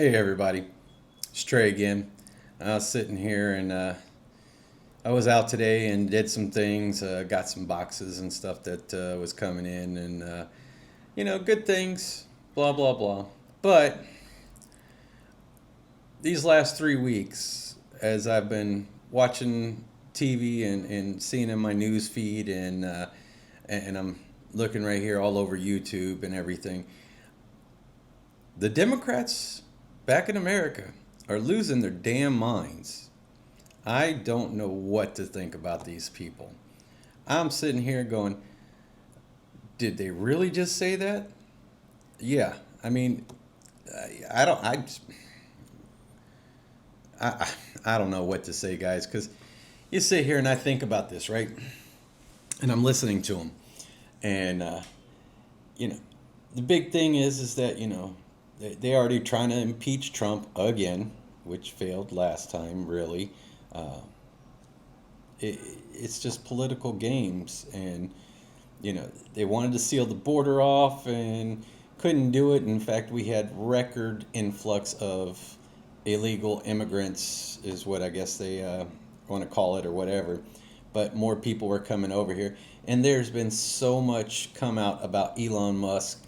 Hey everybody, it's Trey again. I was sitting here and I was out today and did some things, got some boxes and stuff that was coming in and good things, blah blah blah. But these last 3 weeks, as I've been watching TV and seeing in my news feed and I'm looking right here all over YouTube and everything, the Democrats back in America are losing their damn minds. I don't know what to think about these people. I'm sitting here going, did they really just say that? Yeah. I mean, I don't I, I don't know what to say, guys, cuz you sit here and I think about this, right? And I'm listening to them. And you know, the big thing is that, they already trying to impeach Trump again, which failed last time, really. Uh, it's just political games, and they wanted to seal the border off and couldn't do it. In fact, we had record influx of illegal immigrants, is what I guess they want to call it or whatever. But more people were coming over here, and there's been so much come out about Elon Musk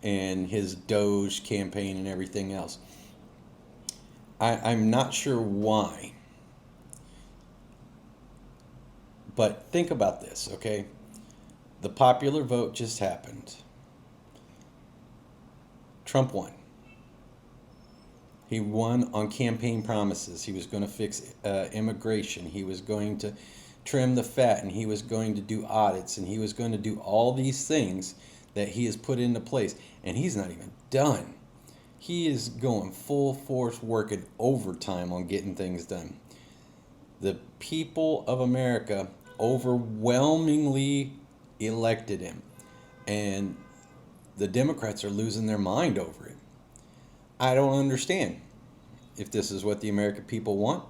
and his Doge campaign and everything else. I'm not sure why, but think about this, okay? The popular vote just happened. Trump won. He won on campaign promises. He was going to fix immigration. He was going to trim the fat, and he was going to do audits, and he was going to do all these things that he has put into place. And he's not even done. He is going full force working overtime on getting things done. The people of America overwhelmingly elected him, and the Democrats are losing their mind over it. I don't understand. If this is what the American people want,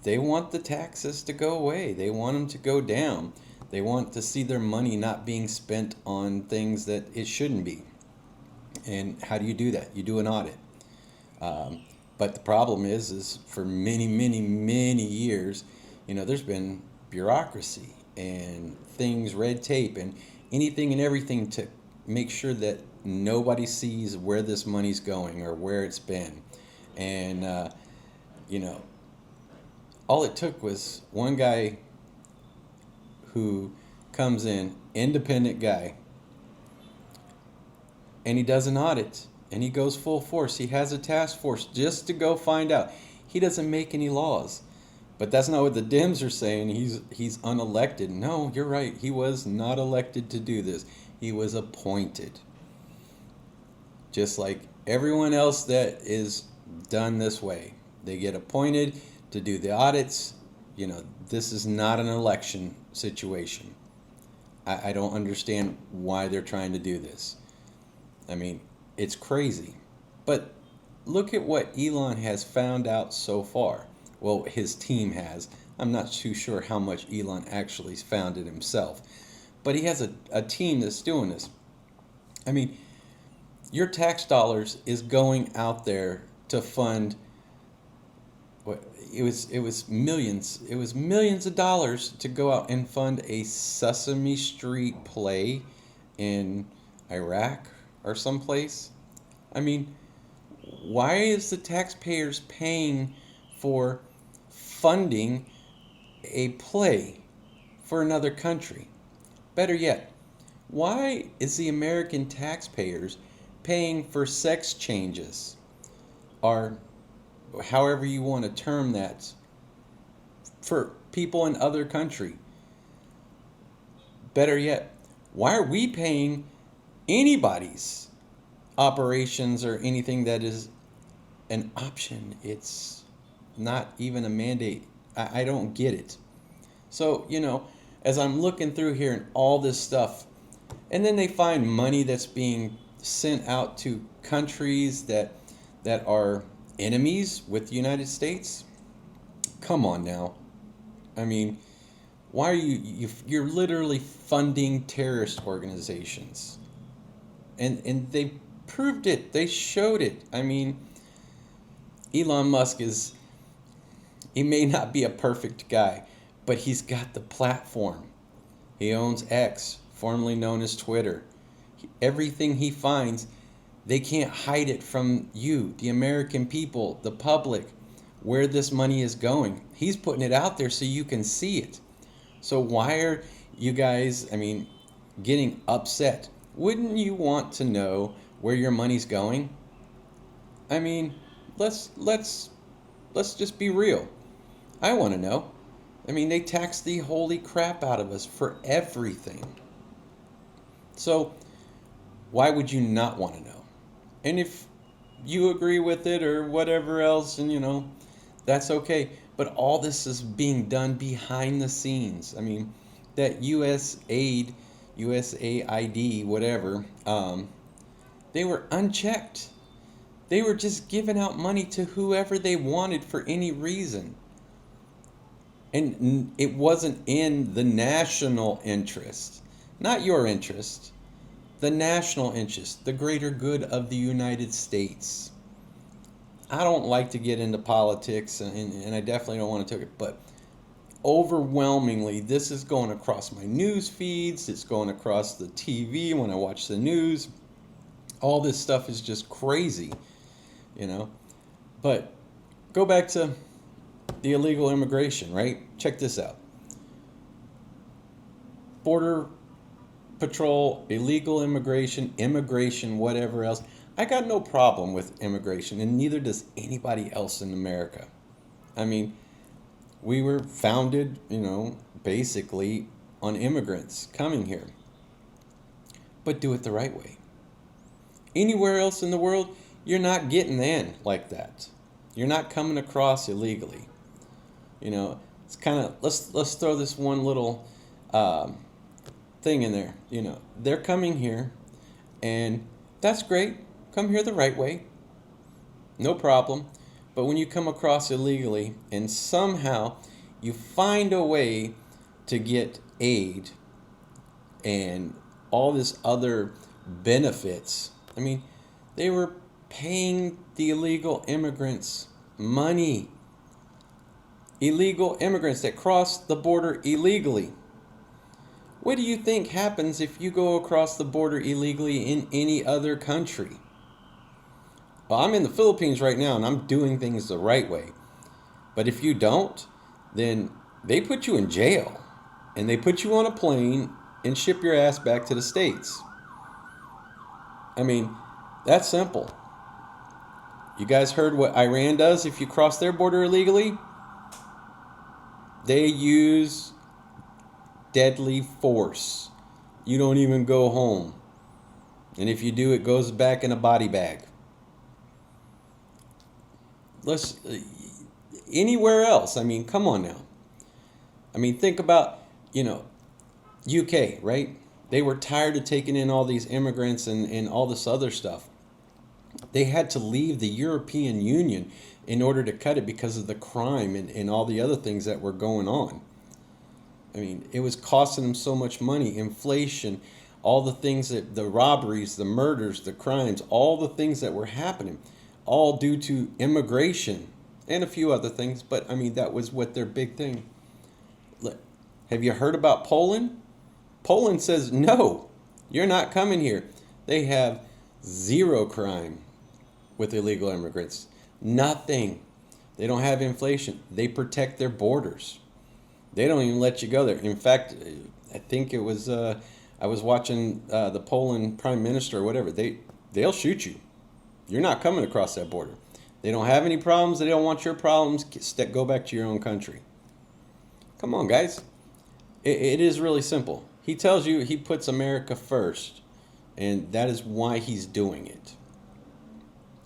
they want the taxes to go away. They want them to go down. They want to see their money not being spent on things that it shouldn't be. And how do you do that? You do an audit. But the problem is for many, many, many years, there's been bureaucracy and things, red tape, and anything and everything to make sure that nobody sees where this money's going or where it's been. And, you know, all it took was one guy who comes in, independent guy, and he does an audit and he goes full force. He has a task force just to go find out. He doesn't make any laws. But that's not what the Dems are saying. He's unelected. No, you're right. He was not elected to do this. He was appointed. Just like everyone else that is done this way. They get appointed to do the audits. This is not an election situation. I don't understand why they're trying to do this. I mean, it's crazy. But look at what Elon has found out so far. Well, his team has. I'm not too sure how much Elon actually found it himself. But he has a team that's doing this. I mean, your tax dollars is going out there to fund what it was millions of dollars to go out and fund a Sesame Street play in Iraq or someplace. I mean, why is the taxpayers paying for funding a play for another country? Better yet, why is the American taxpayers paying for sex changes, or however you want to term that, for people in other country? Better yet, why are we paying anybody's operations or anything that is an option? It's not even a mandate. I don't get it. So, as I'm looking through here and all this stuff, and then they find money that's being sent out to countries that are enemies with the United States. Come on now. I mean, why are you're literally funding terrorist organizations? And they proved it. They showed it. I mean, Elon Musk is, he may not be a perfect guy, but he's got the platform. He owns X, formerly known as Twitter. Everything he finds, they can't hide it from you, the American people, the public, where this money is going. He's putting it out there so you can see it. So why are you guys, getting upset? Wouldn't you want to know where your money's going? I mean, let's just be real. I want to know. They tax the holy crap out of us for everything. So why would you not want to know? And if you agree with it or whatever else, and that's okay. But all this is being done behind the scenes. That USAID, whatever, they were unchecked. They were just giving out money to whoever they wanted for any reason. And it wasn't in the national interest, not your interest, the national interest, the greater good of the United States. I don't like to get into politics, and I definitely don't want to take it, but overwhelmingly, this is going across my news feeds, it's going across the TV when I watch the news. All this stuff is just crazy, But go back to the illegal immigration, right? Check this out. Border Patrol, illegal immigration, whatever else. I got no problem with immigration, and neither does anybody else in America. We were founded, basically on immigrants coming here. But do it the right way. Anywhere else in the world, you're not getting in like that. You're not coming across illegally. It's kind of, let's throw this one little thing in there. They're coming here, and that's great. Come here the right way. No problem. But when you come across illegally and somehow you find a way to get aid and all this other benefits, they were paying the illegal immigrants money. Illegal immigrants that cross the border illegally. What do you think happens if you go across the border illegally in any other country? Well, I'm in the Philippines right now, and I'm doing things the right way. But if you don't, then they put you in jail, and they put you on a plane and ship your ass back to the States. That's simple. You guys heard what Iran does if you cross their border illegally? They use deadly force. You don't even go home. And if you do, it goes back in a body bag. Anywhere else, come on now. Think about, UK, right? They were tired of taking in all these immigrants and all this other stuff. They had to leave the European Union in order to cut it because of the crime and all the other things that were going on. It was costing them so much money, inflation, all the things the robberies, the murders, the crimes, all the things that were happening, all due to immigration and a few other things. But that was what their big thing. Have you heard about Poland? Poland says, no, you're not coming here. They have zero crime with illegal immigrants. Nothing. They don't have inflation. They protect their borders. They don't even let you go there. In fact, I think it was, I was watching the Poland prime minister or whatever. They'll shoot you. You're not coming across that border. They don't have any problems. They don't want your problems. Go back to your own country. Come on, guys. It is really simple. He tells you he puts America first, and that is why he's doing it.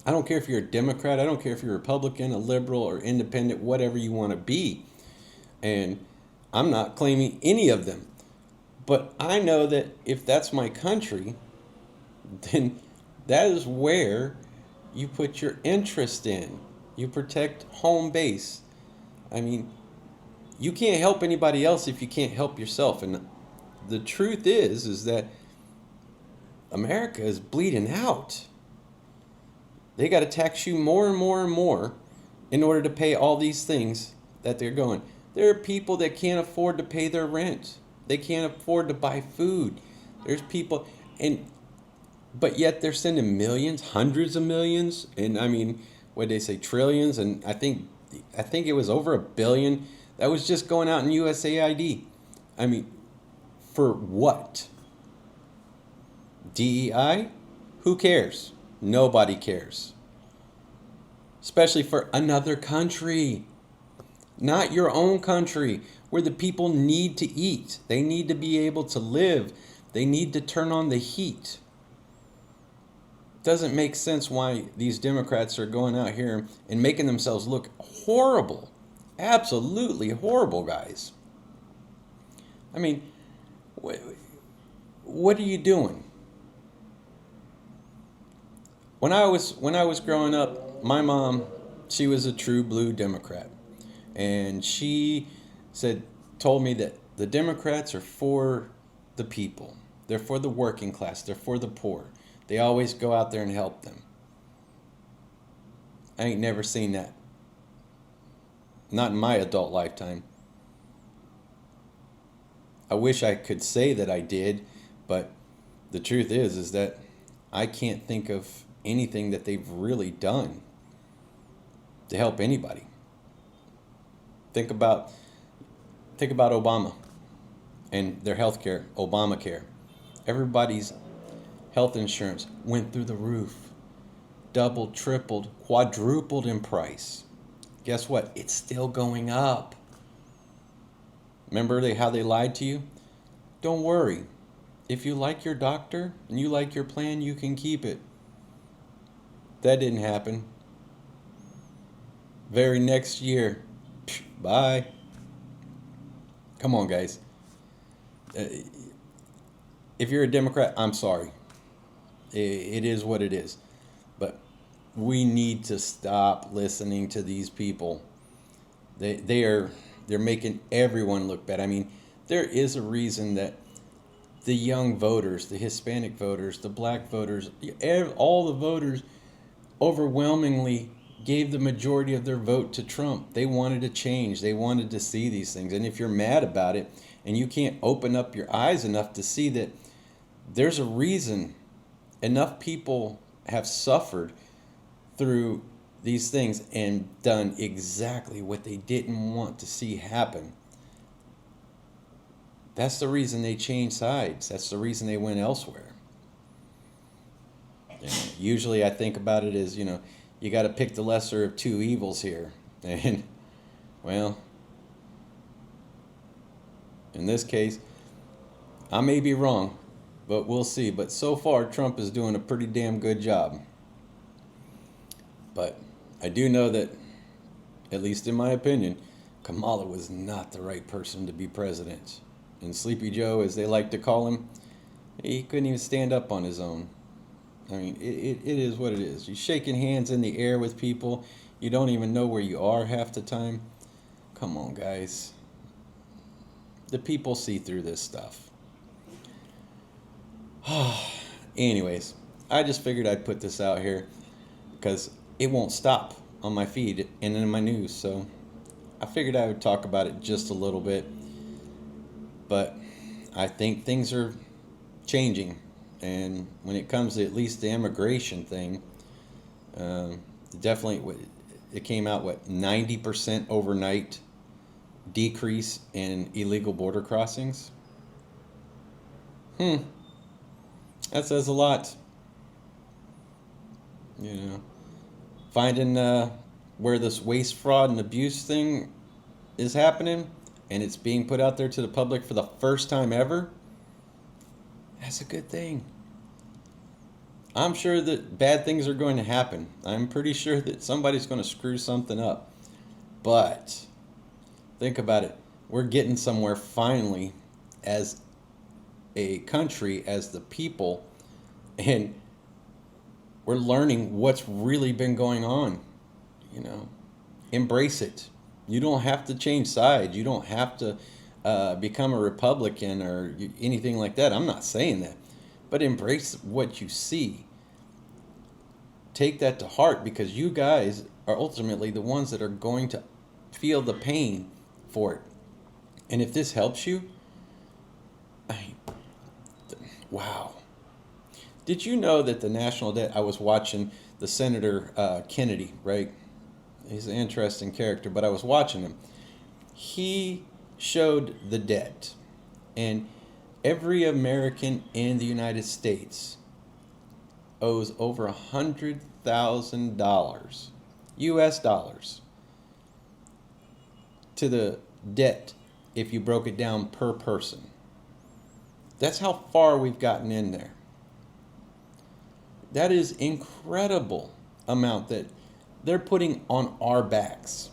I don't care if you're a Democrat. I don't care if you're a Republican, a liberal, or independent, whatever you want to be. And I'm not claiming any of them. But I know that if that's my country, then that is where you put your interest in. You protect home base. You can't help anybody else if you can't help yourself. And the truth is that America is bleeding out. They got to tax you more and more and more in order to pay all these things that they're going. There are people that can't afford to pay their rent. They can't afford to buy food. There's people, and but yet they're sending millions, hundreds of millions, and I mean, what they say, trillions, and I think it was over $1 billion that was just going out in USAID. I mean, for what? DEI? Who cares? Nobody cares. Especially for another country, not your own country, where the people need to eat. They need to be able to live. They need to turn on the heat. Doesn't make sense why these Democrats are going out here and making themselves look horrible. Absolutely horrible, guys. I mean, what are you doing? When I was growing up, my mom, she was a true blue Democrat, and she told me that the Democrats are for the people. They're for the working class. They're for the poor. They always go out there and help them. I ain't never seen that. Not in my adult lifetime. I wish I could say that I did, but the truth is that I can't think of anything that they've really done to help anybody. Think about Obama and their health care, Obamacare. Everybody's health insurance went through the roof. Doubled, tripled, quadrupled in price. Guess what? It's still going up. Remember how they lied to you? Don't worry. If you like your doctor and you like your plan, you can keep it. That didn't happen. Very next year, bye. Come on, guys. If you're a Democrat, I'm sorry. It is what it is. But we need to stop listening to these people. They're making everyone look bad. I mean, there is a reason that the young voters, the Hispanic voters, the black voters, all the voters overwhelmingly gave the majority of their vote to Trump. They wanted to change. They wanted to see these things. And if you're mad about it and you can't open up your eyes enough to see that there's a reason enough people have suffered through these things and done exactly what they didn't want to see happen. That's the reason they changed sides. That's the reason they went elsewhere. Usually I think about it as, you got to pick the lesser of two evils here. And, well, in this case, I may be wrong, but we'll see. But so far, Trump is doing a pretty damn good job. But I do know that, at least in my opinion, Kamala was not the right person to be president. And Sleepy Joe, as they like to call him, he couldn't even stand up on his own. I mean, it is what it is. You're shaking hands in the air with people. You don't even know where you are half the time. Come on, guys. The people see through this stuff. Anyways, I just figured I'd put this out here because it won't stop on my feed and in my news. So I figured I would talk about it just a little bit. But I think things are changing. And when it comes to at least the immigration thing, definitely it came out, 90% overnight decrease in illegal border crossings. That says a lot. Finding where this waste, fraud, and abuse thing is happening, and it's being put out there to the public for the first time ever. That's a good thing. I'm sure that bad things are going to happen. I'm pretty sure that somebody's going to screw something up. But think about it. We're getting somewhere finally as a country, as the people, and we're learning what's really been going on. Embrace it. You don't have to change sides. You don't have to become a Republican or anything like that. I'm not saying that. But embrace what you see. take that to heart, because you guys are ultimately the ones that are going to feel the pain for it. And if this helps you, I, wow. Did you know that the national debt, I was watching the Senator Kennedy, right? He's an interesting character, but I was watching him. He showed the debt, and every American in the United States owes over $100,000 US dollars to the debt if you broke it down per person. That's how far we've gotten in there. That is incredible amount that they're putting on our backs.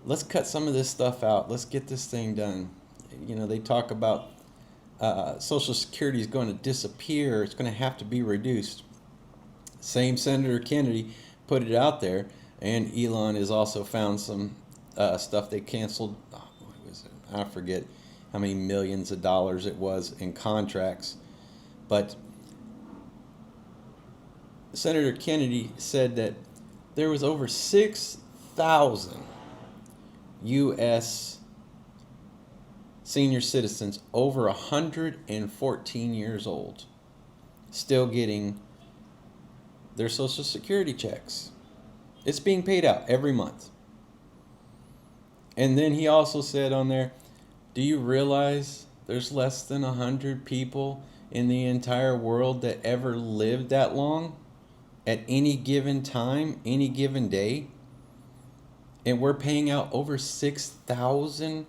Let's cut some of this stuff out. Let's get this thing done. You know, they talk about Social Security is going to disappear. It's going to have to be reduced. Same Senator Kennedy put it out there, and Elon has also found some stuff they canceled. Oh, what was it? I forget how many millions of dollars it was in contracts. But Senator Kennedy said that there was over 6,000 U.S. senior citizens over 114 years old still getting their Social Security checks. It's being paid out every month. And then he also said on there, do you realize there's less than 100 people in the entire world that ever lived that long at any given time, any given day? And we're paying out over 6,000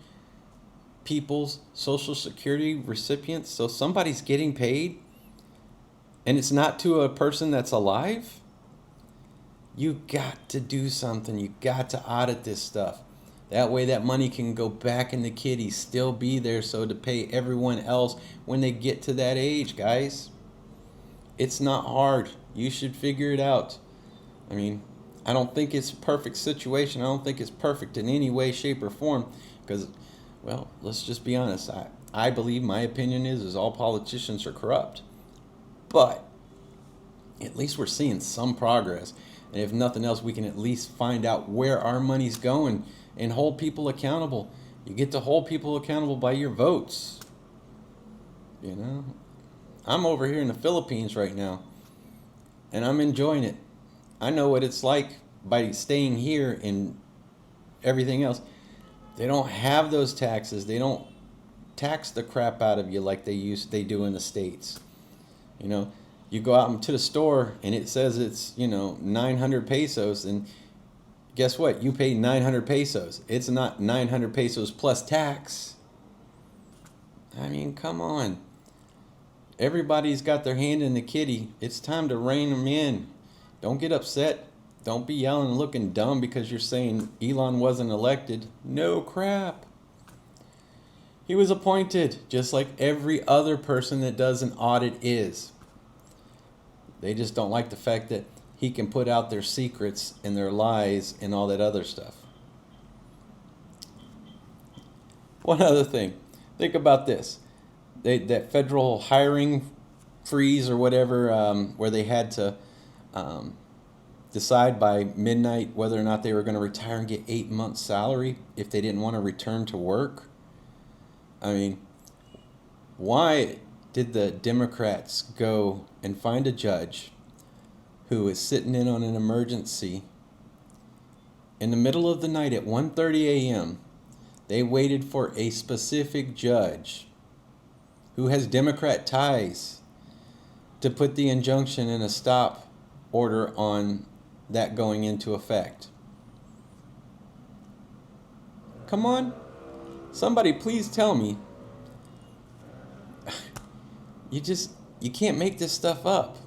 people's Social Security recipients. So somebody's getting paid, and it's not to a person that's alive. You got to do something. You got to audit this stuff. That way that money can go back in the kitty, still be there so to pay everyone else when they get to that age, guys. It's not hard. You should figure it out. I mean, I don't think it's a perfect situation. I don't think it's perfect in any way, shape, or form, because, well, let's just be honest. I believe, my opinion is all politicians are corrupt. But at least we're seeing some progress. And if nothing else, we can at least find out where our money's going and hold people accountable. You get to hold people accountable by your votes. You know, I'm over here in the Philippines right now, and I'm enjoying it. I know what it's like by staying here and everything else. They don't have those taxes. They don't tax the crap out of you like they do in the States. You know, you go out to the store and it says it's, 900 pesos, and guess what? You pay 900 pesos. It's not 900 pesos plus tax. I mean, come on. Everybody's got their hand in the kitty. It's time to rein them in. Don't get upset. Don't be yelling and looking dumb because you're saying Elon wasn't elected. No crap. He was appointed, just like every other person that does an audit is. They just don't like the fact that he can put out their secrets and their lies and all that other stuff. One other thing. Think about this. That federal hiring freeze or whatever, where they had to decide by midnight whether or not they were going to retire and get 8 months' salary if they didn't want to return to work. I mean, why did the Democrats go and find a judge who is sitting in on an emergency in the middle of the night at 1:30 a.m.? They waited for a specific judge who has Democrat ties to put the injunction and a stop order on that going into effect. Come on. Somebody please tell me. You can't make this stuff up.